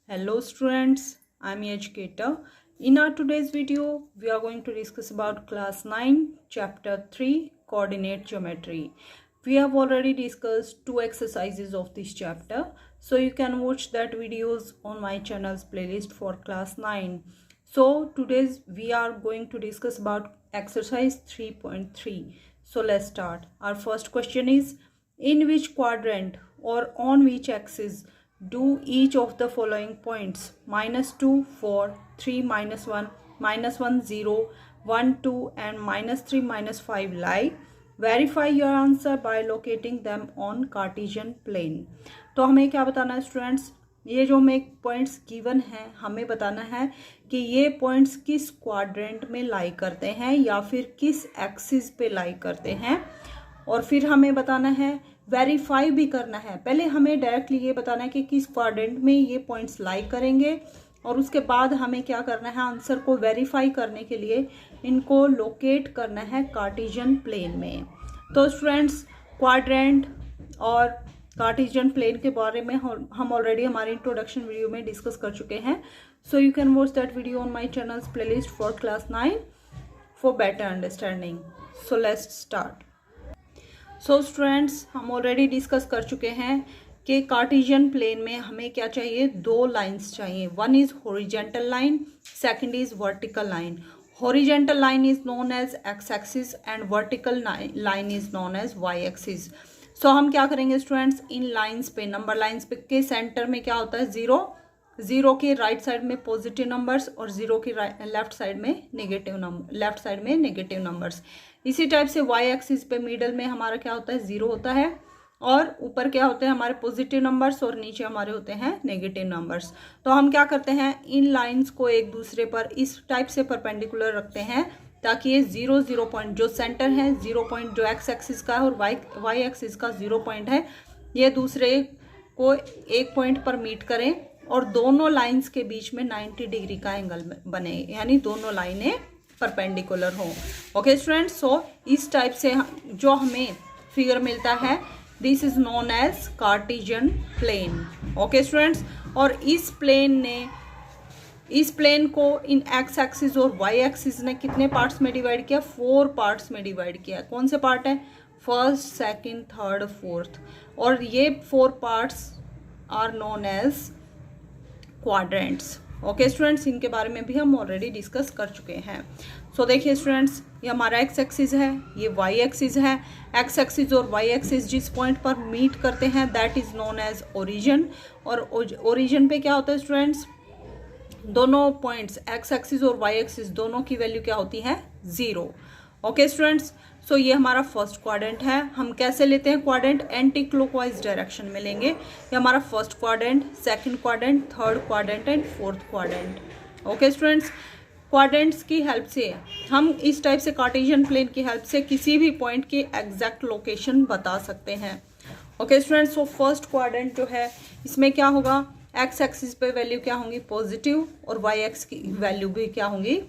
Hello students, I am educator. In our today's video, we are going to discuss about class 9, chapter 3, coordinate geometry. We have already discussed two exercises of this chapter, so you can watch that videos on my channel's playlist for class 9. So today's we are going to discuss about exercise 3.3. So let's start. Our first question is, in which quadrant or on which axis do each of the following points -2, 4, 3, -1, -1, 0, 1, 2 and -3, -5 lie? Verify your answer by locating them on Cartesian plane. तो हमें क्या बताना है students, ये जो हमें points given है हमें बताना है कि ये पॉइंट्स किस क्वाड्रेंट में लाई करते हैं या फिर किस एक्सिस पे लाई करते हैं, और फिर हमें बताना है, वेरीफाई भी करना है। पहले हमें डायरेक्टली ये बताना है कि किस क्वाड्रेंट में ये पॉइंट्स लाई करेंगे, और उसके बाद हमें क्या करना है, आंसर को वेरीफाई करने के लिए इनको लोकेट करना है कार्टेशियन प्लेन में। तो स्टूडेंट्स, क्वाड्रेंट और कार्टेशियन प्लेन के बारे में हम ऑलरेडी हमारे इंट्रोडक्शन वीडियो में डिस्कस कर चुके हैं। So you can watch that video on my channels playlist for class 9 for better understanding. So let's start. So students, हम ऑलरेडी डिस्कस कर चुके हैं कि कार्टेशियन प्लेन में हमें क्या चाहिए, दो लाइंस चाहिए। One is horizontal line, second is vertical line. Horizontal line is known as x axis and vertical line is known as y axis. So हम क्या करेंगे स्टूडेंट्स, इन लाइंस पे, नंबर लाइंस पे के सेंटर में क्या होता है, जीरो। जीरो के राइट साइड में पॉजिटिव नंबर्स और जीरो के लेफ्ट साइड में नेगेटिव नंबर्स। इसी टाइप से वाई एक्सिस पे मिडल में हमारा क्या होता है, जीरो होता है, और ऊपर क्या होते हैं हमारे पॉजिटिव नंबर्स और नीचे हमारे होते हैं नेगेटिव नंबर्स। तो हम क्या करते हैं, इन लाइंस को एक दूसरे पर इस टाइप से परपेंडिकुलर रखते हैं ताकि ये जीरो पॉइंट जो सेंटर है, 0 पॉइंट जो एक्स एक्सिस का है और वाई एक्सिस का 0 पॉइंट है, ये दूसरे को एक पॉइंट पर मीट करें और दोनों लाइंस के बीच में 90 डिग्री का एंगल बने, यानी दोनों लाइनें परपेंडिकुलर हो। ओके स्टूडेंट्स, सो इस टाइप से जो हमें फिगर मिलता है, this is known as Cartesian plane. Okay students, और इस प्लेन को इन एक्स एक्सिस और वाई एक्सिस ने कितने पार्ट्स में डिवाइड किया, 4 पार्ट्स में डिवाइड किया। कौन से पार्ट है, फर्स्ट, सेकंड, थर्ड, फोर्थ, और ये 4 parts are known as quadrants. Okay students, इनके बारे में भी हम ऑलरेडी डिस्कस कर चुके हैं। सो देखिए स्टूडेंट्स, ये हमारा एक्स एक्सिस है, ये वाई एक्सिस है। एक्स एक्सिस और वाई एक्सिस जिस पॉइंट पर मीट करते हैं that is known as origin. और ओरिजिन पे क्या होता है स्टूडेंट्स, दोनों पॉइंट्स एक्स एक्सिस और वाई एक्सिस दोनों की वैल्यू क्या होती है, 0। ओके स्टूडेंट्स, सो ये हमारा फर्स्ट क्वाड्रेंट है। हम कैसे लेते हैं क्वाड्रेंट, एंटी क्लॉकवाइज डायरेक्शन में लेंगे। ये हमारा first quadrant, second quadrant, third quadrant and fourth quadrant. Okay students, quadrants की हेल्प से हम इस टाइप से कार्टेशियन प्लेन की हेल्प से किसी भी पॉइंट की एग्जैक्ट लोकेशन बता सकते हैं। Okay students, so first quadrant जो है इसमें क्या होगा, एक्स एक्सिस पे वैल्यू क्या होंगी, पॉजिटिव, और वाई एक्स की वैल्यू भी क्या होंगी,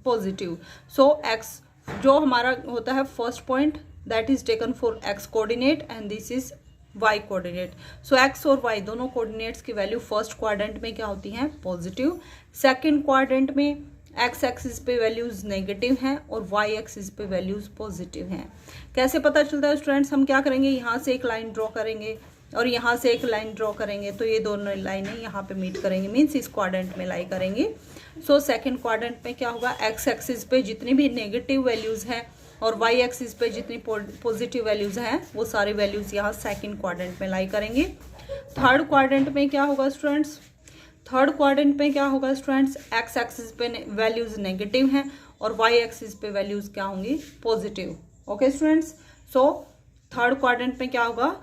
पॉजिटिव। सो एक्स जो हमारा होता है first point that is taken for x coordinate and this is y coordinate. So x और वाई दोनों कोऑर्डिनेट्स की वैल्यू फर्स्ट क्वाड्रेंट में क्या होती है, पॉजिटिव। सेकंड क्वाड्रेंट में एक्स एक्सिस पे वैल्यूज नेगेटिव हैं और वाई एक्सिस पे वैल्यूज पॉजिटिव हैं। कैसे पता चलता है स्टूडेंट्स, हम क्या करेंगे, यहाँ से एक लाइन ड्रॉ करेंगे और यहाँ से एक लाइन ड्रॉ करेंगे, तो ये दोनों लाइनें यहाँ पे मीट करेंगे, मीन्स इस क्वाड्रेंट में लाई करेंगे। सो सेकंड क्वाड्रेंट में क्या होगा, एक्स एक्सिस पे जितनी भी नेगेटिव वैल्यूज हैं और वाई एक्सिस पे जितनी पॉजिटिव वैल्यूज हैं वो सारी वैल्यूज यहाँ सेकंड क्वाड्रेंट में लाई करेंगे। थर्ड क्वाड्रेंट में क्या होगा स्टूडेंट्स, एक्स एक्सिस पे वैल्यूज नेगेटिव हैं और वाई एक्सिस पे वैल्यूज क्या होंगी, positive. Okay students, so third quadrant में क्या होगा,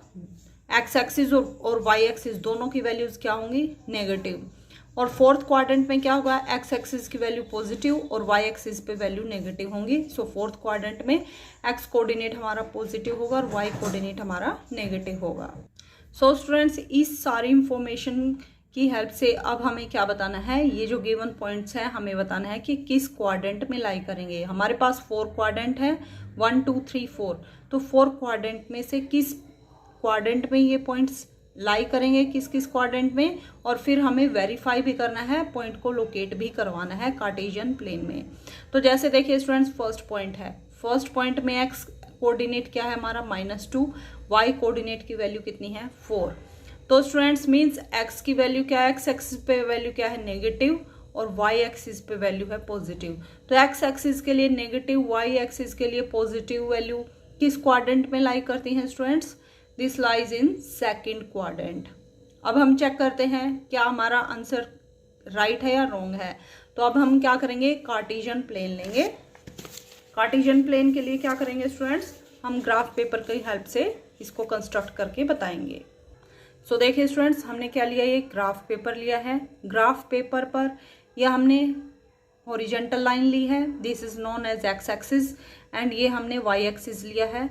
एक्स एक्सिस और वाई एक्सिस दोनों की वैल्यूज क्या होंगी, नेगेटिव। और फोर्थ क्वाड्रेंट में क्या होगा, एक्स एक्सिस की वैल्यू पॉजिटिव और वाई एक्सिस पे वैल्यू नेगेटिव होंगी। सो फोर्थ क्वाड्रेंट में एक्स कोऑर्डिनेट हमारा पॉजिटिव होगा और वाई कोऑर्डिनेट हमारा नेगेटिव होगा। सो स्टूडेंट्स, इस सारी इंफॉर्मेशन की हेल्प से अब हमें क्या बताना है, ये जो गिवन पॉइंट्स हैं हमें बताना है कि किस क्वाड्रेंट में लाई करेंगे। हमारे पास 4 क्वाड्रेंट है, 1 2 3 4, तो 4 क्वाड्रेंट में से किस क्वाड्रेंट में ये पॉइंट्स लाई करेंगे किस किस क्वाड्रेंट में, और फिर हमें वेरीफाई भी करना है, पॉइंट को लोकेट भी करवाना है कार्टेशियन प्लेन में। तो जैसे देखिए स्टूडेंट्स, फर्स्ट पॉइंट है, फर्स्ट पॉइंट में एक्स कोऑर्डिनेट क्या है हमारा -2, वाई कोऑर्डिनेट की वैल्यू कितनी है 4। तो स्टूडेंट्स मीन्स एक्स की वैल्यू क्या है, एक्स एक्सिस पे वैल्यू क्या है नेगेटिव, और वाई एक्सिस पे वैल्यू है पॉजिटिव। तो एक्स एक्सिस के लिए नेगेटिव, वाई एक्सिस के लिए पॉजिटिव वैल्यू किस क्वाड्रेंट में लाई करती हैं students, this lies in second quadrant. अब हम चेक करते हैं क्या हमारा आंसर राइट है या रॉन्ग है। तो अब हम क्या करेंगे, कार्टेशियन प्लेन लेंगे। कार्टेशियन प्लेन के लिए क्या करेंगे स्टूडेंट्स, हम ग्राफ पेपर की हेल्प से इसको कंस्ट्रक्ट करके बताएंगे। सो देखिए स्टूडेंट्स, हमने क्या लिया, ये ग्राफ पेपर लिया है। ग्राफ पेपर पर यह हमने हॉरिजॉन्टल लाइन ली है, this is known as x axis, and ये हमने वाई एक्सिस लिया है,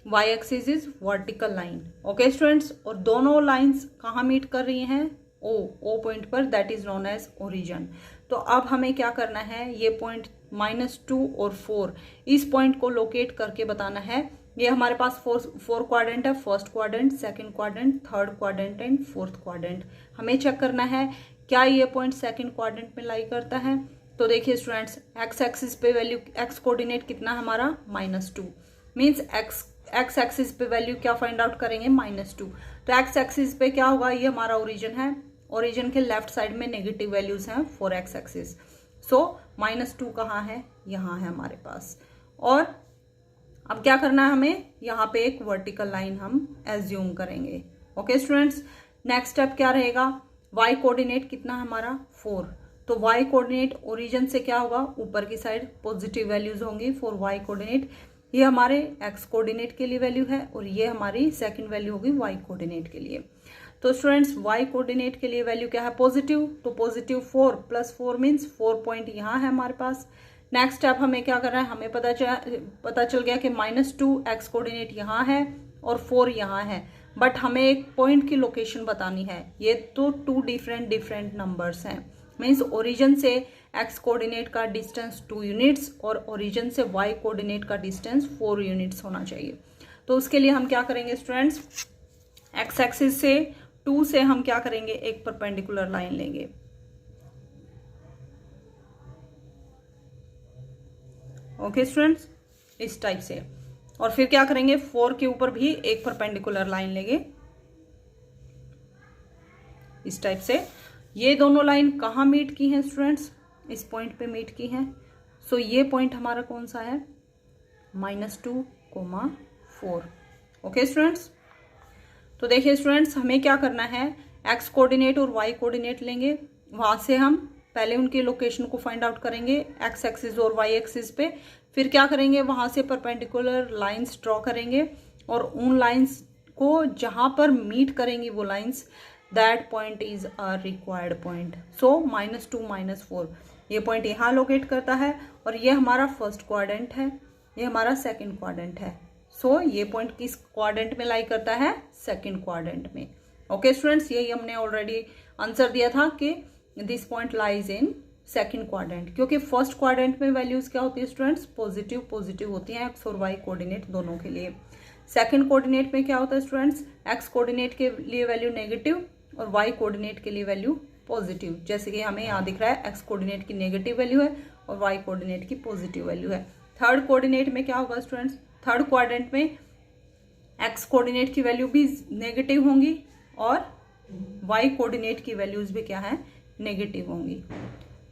y axis is vertical line. Okay students, और दोनों लाइंस कहाँ मीट कर रही हैं, ओ पॉइंट पर, that is known as origin. तो अब हमें क्या करना है, ये पॉइंट -2 और 4, इस पॉइंट को लोकेट करके बताना है। ये हमारे पास फोर क्वाड्रेंट है, first quadrant, second quadrant, third quadrant and fourth quadrant. हमें चेक करना है क्या ये पॉइंट सेकंड क्वाड्रेंट में लाई करता है। तो देखिए स्टूडेंट्स, एक्स एक्सिस पे वैल्यू, एक्स कोऑर्डिनेट कितना हमारा -2, मीन्स एक्स एक्सिस पे वैल्यू क्या फाइंड आउट करेंगे, -2। तो एक्स एक्सिस पे क्या होगा, ये हमारा ओरिजिन है, ओरिजिन के लेफ्ट साइड में नेगेटिव वैल्यूज हैं फॉर एक्स एक्सिस। सो -2 कहाँ है, यहाँ है हमारे पास। और अब क्या करना है हमें, यहाँ पे एक वर्टिकल लाइन हम एज्यूम करेंगे। ओके स्टूडेंट्स, नेक्स्ट स्टेप क्या रहेगा, वाई कोऑर्डिनेट कितना हमारा 4। तो वाई कोऑर्डिनेट ओरिजिन से क्या होगा, ऊपर की साइड पॉजिटिव वैल्यूज होंगी फॉर वाई कोऑर्डिनेट। ये हमारे एक्स कोऑर्डिनेट के लिए वैल्यू है, और ये हमारी सेकंड वैल्यू होगी वाई कोऑर्डिनेट के लिए। तो स्टूडेंट्स, वाई कोऑर्डिनेट के लिए वैल्यू क्या है, पॉजिटिव, तो पॉजिटिव 4 + 4 मीन्स 4 पॉइंट यहाँ है हमारे पास। नेक्स्ट स्टेप हमें क्या करना है, हमें पता चल गया कि -2 एक्स कोऑर्डिनेट यहाँ है और 4 यहाँ है, बट हमें एक पॉइंट की लोकेशन बतानी है। ये तो 2 डिफरेंट नंबर्स हैं, मीन्स ओरिजिन से एक्स कोऑर्डिनेट का डिस्टेंस 2 यूनिट्स और ओरिजिन से वाई कोऑर्डिनेट का डिस्टेंस 4 यूनिट्स होना चाहिए। तो उसके लिए हम क्या करेंगे स्टूडेंट्स, एक्स एक्सिस से 2 से हम क्या करेंगे, एक परपेंडिकुलर लाइन लेंगे। ओके स्टूडेंट्स, इस टाइप से, और फिर क्या करेंगे, 4 के ऊपर भी एक परपेंडिकुलर लाइन लेंगे इस टाइप से। ये दोनों लाइन कहाँ मीट की हैं स्टूडेंट्स, इस पॉइंट पे मीट की हैं। सो ये पॉइंट हमारा कौन सा है, -2, 4। ओके स्टूडेंट्स, तो देखिए स्टूडेंट्स, हमें क्या करना है, एक्स कोऑर्डिनेट और वाई कोऑर्डिनेट लेंगे, वहां से हम पहले उनकी लोकेशन को फाइंड आउट करेंगे एक्स एक्सिस और वाई एक्सिस पे, फिर क्या करेंगे, वहां से परपेंडिकुलर लाइंस ड्रॉ करेंगे, और उन लाइंस को जहां पर मीट करेंगी वो lines, that point is a required point. So -2 -4 ये पॉइंट यहाँ लोकेट करता है, और ये हमारा फर्स्ट क्वाड्रेंट है, ये हमारा सेकंड क्वाड्रेंट है। सो ये पॉइंट किस क्वाड्रेंट में लाई करता है, सेकंड क्वाड्रेंट में। ओके स्टूडेंट्स, यही हमने ऑलरेडी आंसर दिया था कि this point lies in second quadrant, क्योंकि फर्स्ट क्वाड्रेंट में वैल्यूज क्या होती है स्टूडेंट्स, पॉजिटिव होती हैं एक्स और वाई कोऑर्डिनेट दोनों के लिए। सेकंड कोऑर्डिनेट में क्या होता है स्टूडेंट्स, एक्स कोऑर्डिनेट के लिए वैल्यू नेगेटिव और वाई कोऑर्डिनेट के लिए वैल्यू पॉजिटिव। जैसे कि हमें यहाँ दिख रहा है, एक्स कोऑर्डिनेट की नेगेटिव वैल्यू है और वाई कोऑर्डिनेट की पॉजिटिव वैल्यू है। थर्ड कोऑर्डिनेट में क्या होगा स्टूडेंट्स, थर्ड क्वाड्रेंट में एक्स कोऑर्डिनेट की वैल्यू भी नेगेटिव होंगी और वाई कोऑर्डिनेट की वैल्यूज भी क्या है, नेगेटिव होंगी।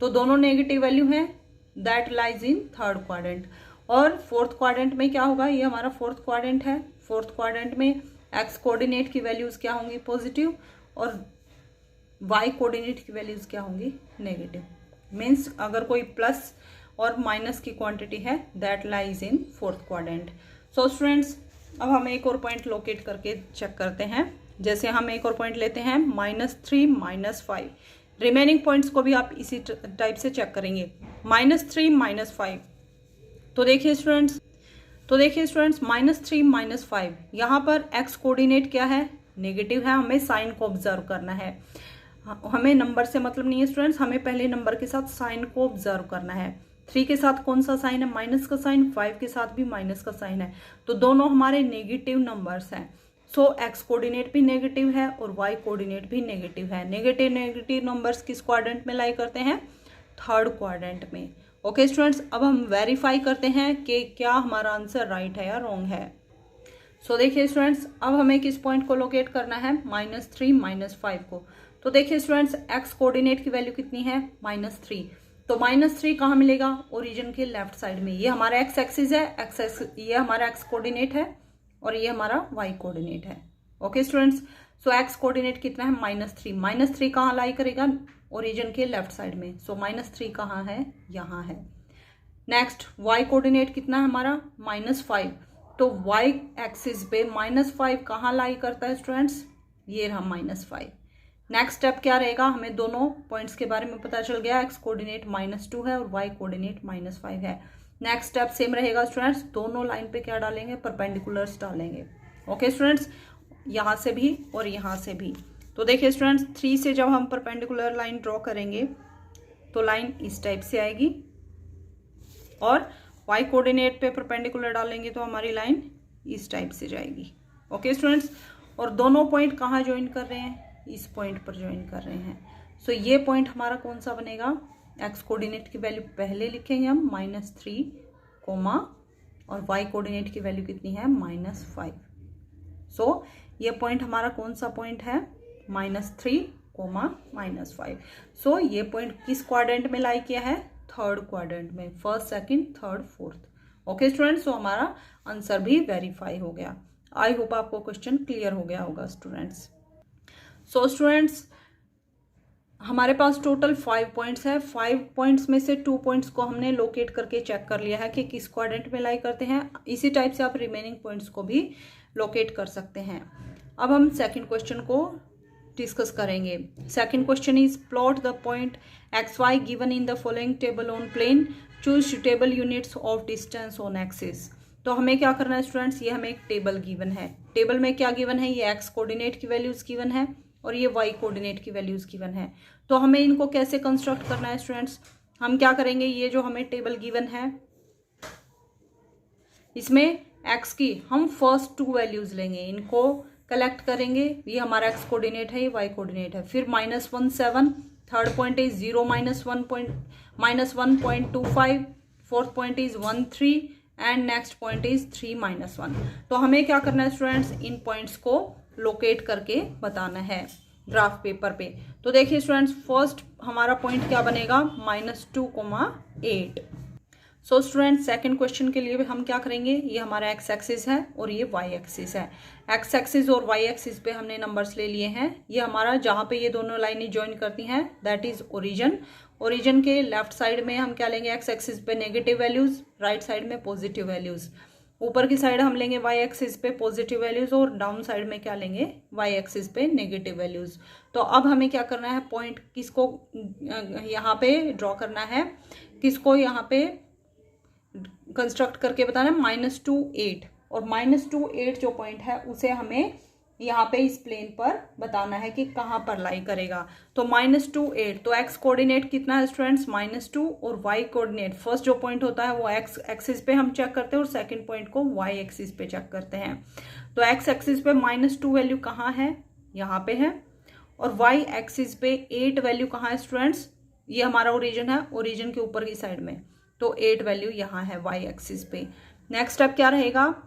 तो दोनों नेगेटिव वैल्यू हैं, that lies in third quadrant. और फोर्थ क्वाड्रेंट में क्या होगा, ये हमारा फोर्थ क्वाड्रेंट है। फोर्थ क्वाड्रेंट में एक्स कोऑर्डिनेट की वैल्यूज क्या होंगी, पॉजिटिव, और वाई कोऑर्डिनेट की वैल्यूज क्या होंगी, नेगेटिव। मीन्स अगर कोई प्लस और माइनस की क्वांटिटी है, that lies in fourth quadrant. So students, अब हम एक और पॉइंट लोकेट करके चेक करते हैं। जैसे हम एक और पॉइंट लेते हैं, -3 -5। रिमेनिंग पॉइंट्स को भी आप इसी टाइप से चेक करेंगे। -3 -5, तो देखिए स्टूडेंट्स, -3 -5, यहाँ पर एक्स कोऑर्डिनेट क्या है, नेगेटिव है। हमें साइन को ऑब्जर्व करना है, हमें नंबर से मतलब नहीं है स्टूडेंट्स, हमें पहले नंबर के साथ साइन को ऑब्जर्व करना है। 3 के साथ कौन सा साइन है, माइनस का साइन, 5 के साथ भी माइनस का साइन है, तो दोनों हमारे नेगेटिव नंबर्स हैं। सो एक्स कोऑर्डिनेट भी नेगेटिव है और वाई कोऑर्डिनेट भी नेगेटिव है। नेगेटिव नेगेटिव नंबर्स किस क्वाड्रेंट में लाई करते हैं? थर्ड क्वाड्रेंट में। ओके स्टूडेंट्स, अब हम वेरीफाई करते हैं कि क्या हमारा आंसर राइट है या रॉन्ग है। सो देखिए स्टूडेंट्स, अब हमें किस पॉइंट को लोकेट करना है? -3 -5 को। तो देखिए स्टूडेंट्स, एक्स कोऑर्डिनेट की वैल्यू कितनी है? -3। तो -3 कहाँ मिलेगा? ओरिजिन के लेफ्ट साइड में। ये हमारा एक्स एक्सिस है, ये हमारा एक्स कोऑर्डिनेट है और ये हमारा वाई कोऑर्डिनेट है। ओके स्टूडेंट्स, सो एक्स कोऑर्डिनेट कितना है? -3। -3 कहाँ लाई करेगा? ओरिजिन के लेफ्ट साइड में। सो -3 कहाँ है? यहाँ है। नेक्स्ट, वाई कोऑर्डिनेट कितना है हमारा? -5। तो वाई एक्सिस पे -5 कहाँ लाई करता है स्टूडेंट्स? ये रहा -5। नेक्स्ट स्टेप क्या रहेगा? हमें दोनों पॉइंट्स के बारे में पता चल गया, एक्स कोऑर्डिनेट -2 है और वाई कोऑर्डिनेट -5 है। नेक्स्ट स्टेप सेम रहेगा स्टूडेंट्स, दोनों लाइन पे क्या डालेंगे? परपेंडिकुलर्स डालेंगे। ओके स्टूडेंट्स, यहाँ से भी और यहाँ से भी। तो देखिए स्टूडेंट्स, 3 से जब हम परपेंडिकुलर लाइन ड्रॉ करेंगे तो लाइन इस टाइप से आएगी और वाई कोऑर्डिनेट पे परपेंडिकुलर डालेंगे तो हमारी लाइन इस टाइप से जाएगी। ओके स्टूडेंट्स, और दोनों पॉइंट कहाँ ज्वाइन कर रहे हैं? इस पॉइंट पर ज्वाइन कर रहे हैं। सो ये पॉइंट हमारा कौन सा बनेगा? एक्स कोऑर्डिनेट की वैल्यू पहले लिखेंगे हम -3 कोमा और वाई कोऑर्डिनेट की वैल्यू कितनी है? -5। सो ये पॉइंट हमारा कौन सा पॉइंट है? -3 कोमा -5। सो ये पॉइंट किस क्वाड्रेंट में लाई किया है? थर्ड क्वाड्रेंट में। First, second, third, fourth. Okay students, so हमारा आंसर भी वेरीफाई हो गया। आई होप आपको क्वेश्चन क्लियर हो गया होगा स्टूडेंट्स। सो स्टूडेंट्स, हमारे पास टोटल 5 पॉइंट्स है। 5 पॉइंट्स में से 2 पॉइंट्स को हमने लोकेट करके चेक कर लिया है कि किस क्वाड्रेंट में लाई करते हैं। इसी टाइप से आप रिमेनिंग पॉइंट्स को भी लोकेट कर सकते हैं। अब हम सेकंड क्वेश्चन को डिस्कस करेंगे। Second question is plot the point xy given in the following table on plane, choose suitable units of distance on axis. तो हमें क्या करना है स्टूडेंट्स? ये हमें एक टेबल गिवन है। टेबल में क्या गिवन है? ये एक्स कोऑर्डिनेट की वैल्यूज गिवन है और ये वाई कोऑर्डिनेट की वैल्यूज गिवन है। तो हमें इनको कैसे कंस्ट्रक्ट करना है स्टूडेंट्स? हम क्या करेंगे, ये जो हमें टेबल गिवन है इसमें एक्स की हम फर्स्ट 2 वैल्यूज लेंगे, इनको कलेक्ट करेंगे। ये हमारा एक्स कोऑर्डिनेट है, ये वाई कोऑर्डिनेट है। फिर -1 7, third point is 0 -1.25, fourth point is 1 3 and next point is 3 -1। तो हमें क्या करना है स्टूडेंट्स? इन पॉइंट्स को लोकेट करके बताना है ग्राफ पेपर पे। तो देखिए स्टूडेंट्स, फर्स्ट हमारा पॉइंट क्या बनेगा? -2, 8। सो स्टूडेंट्स, सेकंड क्वेश्चन के लिए हम क्या करेंगे? ये हमारा एक्स एक्सिस है और ये वाई एक्सिस है। एक्स एक्सिस और वाई एक्सिस पे हमने नंबर्स ले लिए हैं। ये हमारा जहाँ पे ये दोनों लाइनें ज्वाइन करती हैं दैट इज ओरिजिन। ओरिजिन के लेफ्ट साइड में हम क्या लेंगे? एक्स एक्सिस पे नेगेटिव वैल्यूज, राइट साइड में पॉजिटिव वैल्यूज। ऊपर की साइड हम लेंगे वाई एक्सिस पे पॉजिटिव वैल्यूज और डाउन साइड में क्या लेंगे? वाई एक्सिस पे नेगेटिव वैल्यूज। तो अब हमें क्या करना है? पॉइंट किसको यहाँ पे ड्रॉ करना है, किसको यहाँ पे कंस्ट्रक्ट करके बताना है? -2 8। और -2 8 जो पॉइंट है उसे हमें यहाँ पे इस प्लेन पर बताना है कि कहाँ पर लाई करेगा। तो -2 8, तो एक्स कोऑर्डिनेट कितना है स्टूडेंट्स? -2 और वाई कोऑर्डिनेट फर्स्ट जो पॉइंट होता है वो एक्स एक्सिस पे हम चेक करते हैं और सेकंड पॉइंट को वाई एक्सिस पे चेक करते हैं। तो एक्स एक्सिस पे -2 वैल्यू कहाँ है? यहाँ पे है। और वाई एक्सिस पे 8 वैल्यू कहाँ है स्टूडेंट्स? ये हमारा ओरिजिन है, ओरिजिन के ऊपर की साइड में। तो 8 वैल्यू यहाँ है वाई एक्सिस पे। नेक्स्ट स्टेप क्या रहेगा?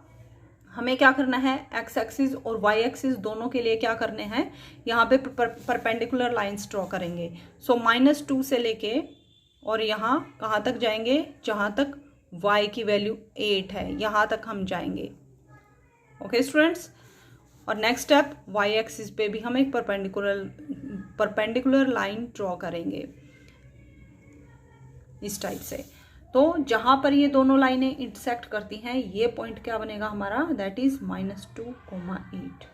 हमें क्या करना है? एक्स एक्सिस और वाई एक्सिस दोनों के लिए क्या करने हैं? यहाँ पे परपेंडिकुलर लाइंस ड्रॉ करेंगे। सो -2 से लेके और यहाँ कहाँ तक जाएंगे? जहाँ तक वाई की वैल्यू 8 है, यहाँ तक हम जाएंगे। ओके स्टूडेंट्स, और नेक्स्ट स्टेप वाई एक्सिस पे भी हम एक परपेंडिकुलर लाइन ड्रॉ करेंगे इस टाइप से। तो जहां पर ये दोनों लाइनें इंटरसेक्ट करती हैं ये पॉइंट क्या बनेगा हमारा? That is -2, 8।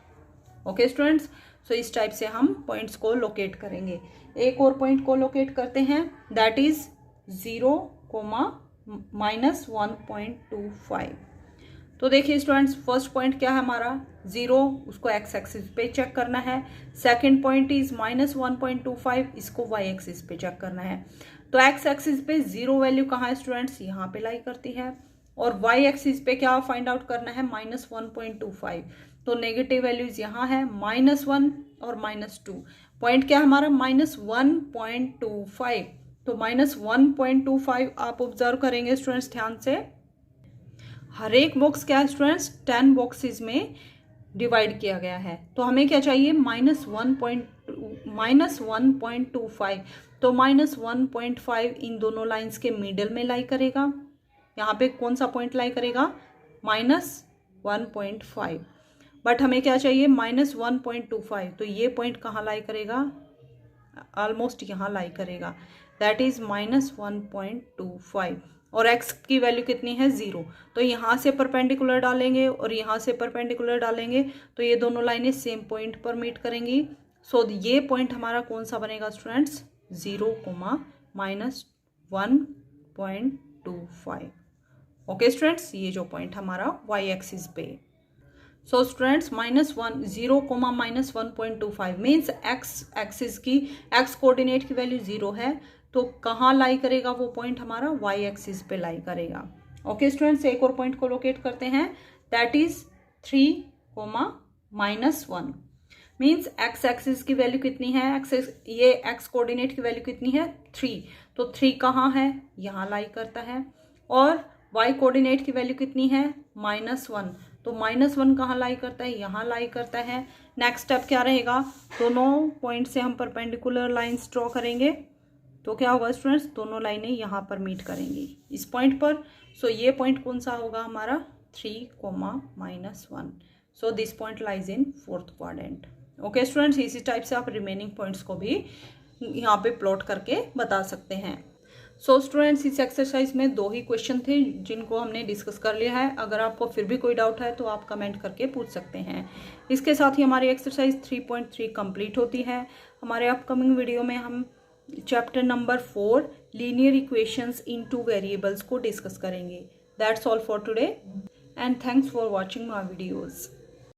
ओके स्टूडेंट्स, सो इस टाइप से हम पॉइंट्स को लोकेट करेंगे। एक और पॉइंट को लोकेट करते हैं दैट इज 0, -1.25। तो देखिए स्टूडेंट्स, फर्स्ट पॉइंट क्या है हमारा? 0, उसको एक्स एक्सिस पे चेक करना है। सेकंड पॉइंट इज -1.25, इसको वाई एक्सिस पे चेक करना है। तो एक्स एक्सिस पे 0 वैल्यू कहाँ है स्टूडेंट्स? यहाँ पे लाई करती है। और वाई एक्सिस पे क्या फाइंड आउट करना है? -1.25। तो नेगेटिव वैल्यूज यहाँ है -1 और -2। पॉइंट क्या है हमारा -1.25। तो -1.25 आप ऑब्जर्व करेंगे स्टूडेंट्स ध्यान से। हर एक बॉक्स क्या है स्टूडेंट्स 10 बॉक्सेस में डिवाइड किया गया है। तो हमें क्या चाहिए -1.25। तो -1.5 इन दोनों लाइंस के मिडल में लाई करेगा। यहाँ पे कौन सा पॉइंट लाई करेगा -1.5। बट हमें क्या चाहिए -1.25। तो ये पॉइंट कहाँ लाई करेगा, ऑलमोस्ट यहाँ लाई करेगा, दैट इज -1.25। और x की वैल्यू कितनी है 0। तो यहाँ से परपेंडिकुलर डालेंगे और यहाँ से परपेंडिकुलर डालेंगे तो ये दोनों लाइनें सेम पॉइंट पर मीट करेंगी। सो ये पॉइंट हमारा कौन सा बनेगा स्टूडेंट्स 0, -1.25। ओके स्टूडेंट्स, ये जो पॉइंट हमारा y एक्सिस पे। So students -0, -1.25 means x axis की x कोऑर्डिनेट की वैल्यू 0 है। तो कहाँ लाई करेगा वो पॉइंट हमारा y एक्सिस पे लाई करेगा। ओके स्टूडेंट्स, एक और पॉइंट को लोकेट करते हैं, that is 3, -1 means x axis की वैल्यू कितनी है, ये x कोऑर्डिनेट की वैल्यू कितनी है 3। तो 3 कहाँ है, यहाँ लाई करता है। और y कोऑर्डिनेट की वैल्यू कितनी है -1। तो -1 कहाँ लाई करता है, यहाँ लाई करता है। नेक्स्ट स्टेप क्या रहेगा, दोनों पॉइंट से हम परपेंडिकुलर लाइंस ड्रॉ करेंगे। तो क्या होगा स्टूडेंट्स, दोनों लाइनें यहाँ पर मीट करेंगी इस पॉइंट पर। सो ये पॉइंट कौन सा होगा हमारा 3, -1। So this point lies in 4th quadrant. Okay students, इसी टाइप से आप रिमेनिंग पॉइंट्स को भी यहाँ पे प्लॉट करके बता सकते हैं। सो स्टूडेंट्स, इस एक्सरसाइज में 2 ही क्वेश्चन थे जिनको हमने डिस्कस कर लिया है। अगर आपको फिर भी कोई डाउट है तो आप कमेंट करके पूछ सकते हैं। इसके साथ ही हमारी एक्सरसाइज 3.3 कंप्लीट होती है। हमारे अपकमिंग वीडियो में हम चैप्टर नंबर 4 लीनियर इक्वेशंस इन 2 वेरिएबल्स को डिस्कस करेंगे। That's all for today and thanks for watching my videos.